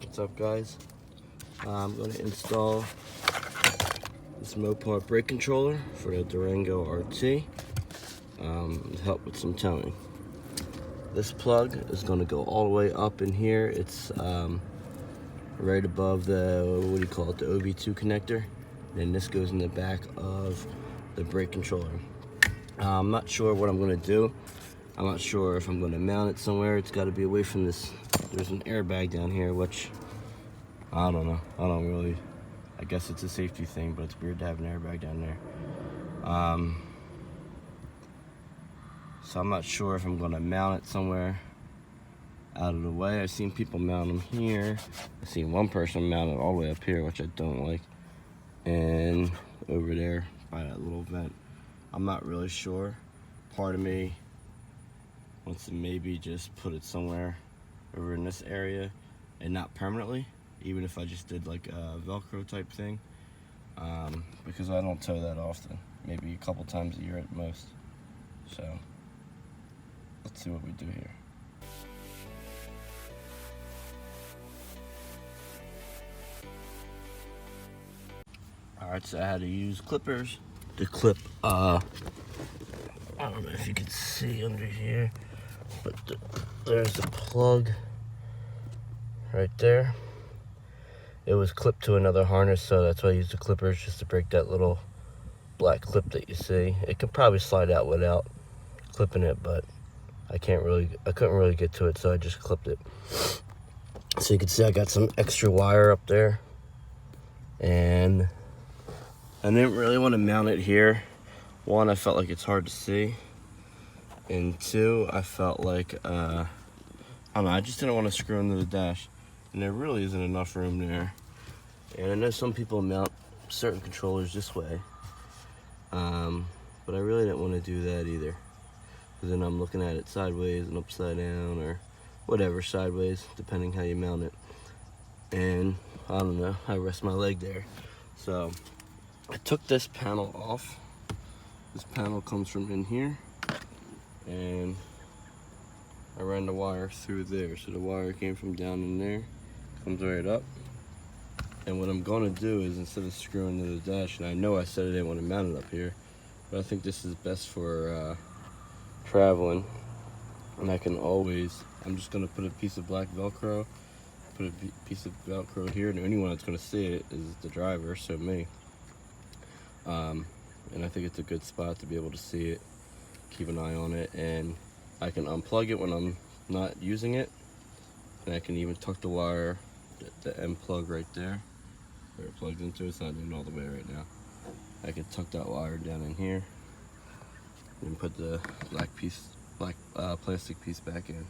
What's up, guys? I'm going to install this Mopar brake controller for the Durango RT to help with some towing. This plug is going to go all the way up in here. It's right above the, what do you call it, the OB2 connector. And this goes in the back of the brake controller. I'm not sure what I'm going to do. I'm not sure if I'm going to mount it somewhere. It's got to be away from this. There's an airbag down here, which I don't know. I guess it's a safety thing, but it's weird to have an airbag down there. So I'm not sure if I'm going to mount it somewhere out of the way. I've seen people mount them here. I've seen one person mount it all the way up here, which I don't like. And over there by that little vent. I'm not really sure. Part of me wants to maybe just put it somewhere over in this area and not permanently, even if I just did like a Velcro type thing, because I don't tow that often, maybe a couple times a year at most. So let's see what we do here. Alright, so I had to use clippers to clip, I don't know if you can see under here, but there's the plug right there. It was clipped to another harness, so that's why I used the clippers, just to break that little black clip that you see. It can probably slide out without clipping it, but I couldn't really get to it, so I just clipped it. So you can see I got some extra wire up there, and I didn't really want to mount it here. One, I felt like it's hard to see, and two, I felt like I don't know, I just didn't want to screw into the dash, and there really isn't enough room there. And I know some people mount certain controllers this way, but I really didn't want to do that either, because then I'm looking at it sideways and upside down, or whatever, sideways, depending how you mount it. And I don't know, I rest my leg there. So I took this panel off. This panel comes from in here, and I ran the wire through there. So the wire came from down in there, comes right up. And what I'm gonna do is, instead of screwing to the dash, and I know I said I didn't want to mount it up here, but I think this is best for traveling. And I'm just gonna put a piece of black Velcro, put a piece of Velcro here, and the only one that's gonna see it is the driver, so me. And I think it's a good spot to be able to see it, keep an eye on it, and I can unplug it when I'm not using it, and I can even tuck the wire, the end plug right there, where it plugs into. It's not in all the way right now. I can tuck that wire down in here and put the black plastic piece back in.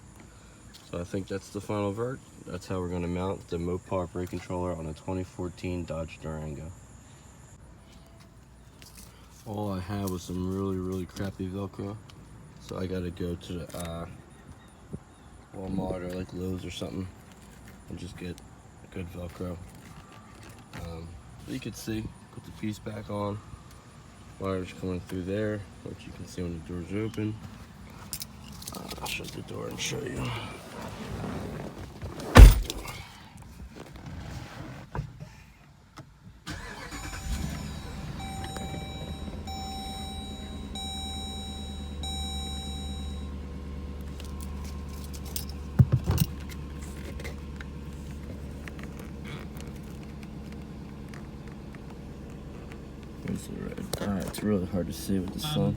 So I think that's the final verdict. That's how we're going to mount the Mopar brake controller on a 2014 Dodge Durango. All I had was some really crappy Velcro, so I gotta go to the Walmart or like Lowe's or something and just get good Velcro. You can see, put the piece back on, wires coming through there, which you can see when the door's open. I'll shut the door and show you. It's really hard to see with the sun.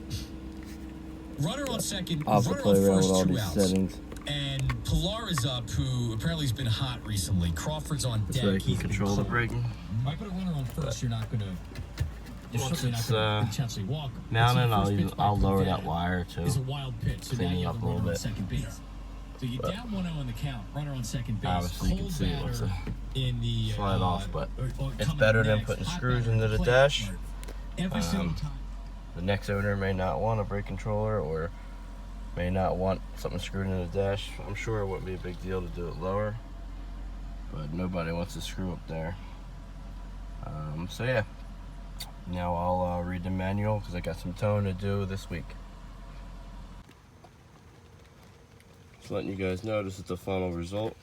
Runner on second, I'll have to play around with all these settings. And Pilar is up, who apparently has been hot recently. Crawford's on deck. So I can control the braking. If I put a runner on first, you're not going to. Once it's mounted, I'll lower that wire to clean it up a little bit. So you down 1-0 in the count. Runner on second base. Obviously, you can see it wants to slide off, but it's better than putting screws into the dash. The next owner may not want a brake controller, or may not want something screwed into the dash. I'm sure it wouldn't be a big deal to do it lower, but nobody wants to screw up there. So yeah, now I'll read the manual, because I got some towing to do this week. Just letting you guys know, this is the final result.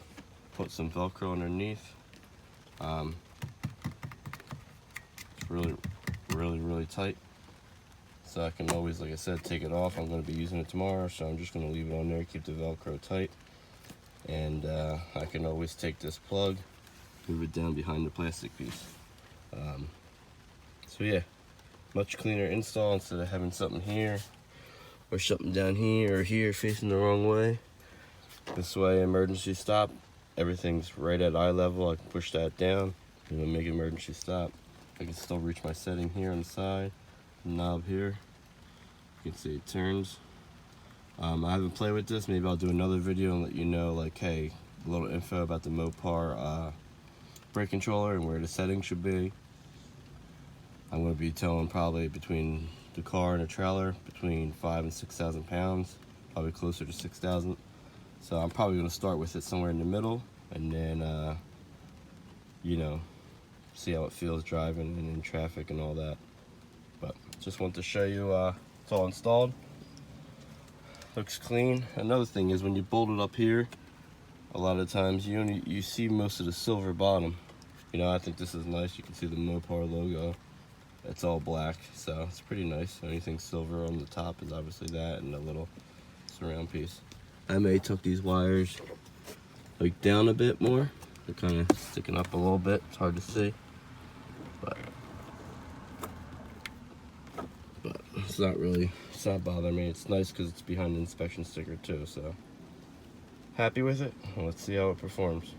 put some Velcro underneath. It's really tight. So I can always, like I said, take it off. I'm going to be using it tomorrow, so I'm just going to leave it on there, keep the Velcro tight. And I can always take this plug, move it down behind the plastic piece. So yeah, much cleaner install instead of having something here or something down here or here facing the wrong way. This way, emergency stop, everything's right at eye level. I can push that down, and it'll make emergency stop. I can still reach my setting here on the side, the knob here. You can see it turns. I haven't played with this. Maybe I'll do another video and let you know, like, hey, a little info about the Mopar brake controller and where the settings should be. I'm going to be towing probably between the car and the trailer between 5,000 and 6,000 pounds, probably closer to 6,000. So I'm probably going to start with it somewhere in the middle, and then, you know, see how it feels driving and in traffic and all that. But just want to show you it's all installed. Looks clean. Another thing is when you bolt it up here, a lot of times you see most of the silver bottom. You know, I think this is nice. You can see the Mopar logo. It's all black, so it's pretty nice. Anything silver on the top is obviously that, and a little surround piece. I may tuck these wires like down a bit more. They're kind of sticking up a little bit. It's hard to see, but it's not bothering me. It's nice because it's behind the inspection sticker too. So happy with it. Let's see how it performs.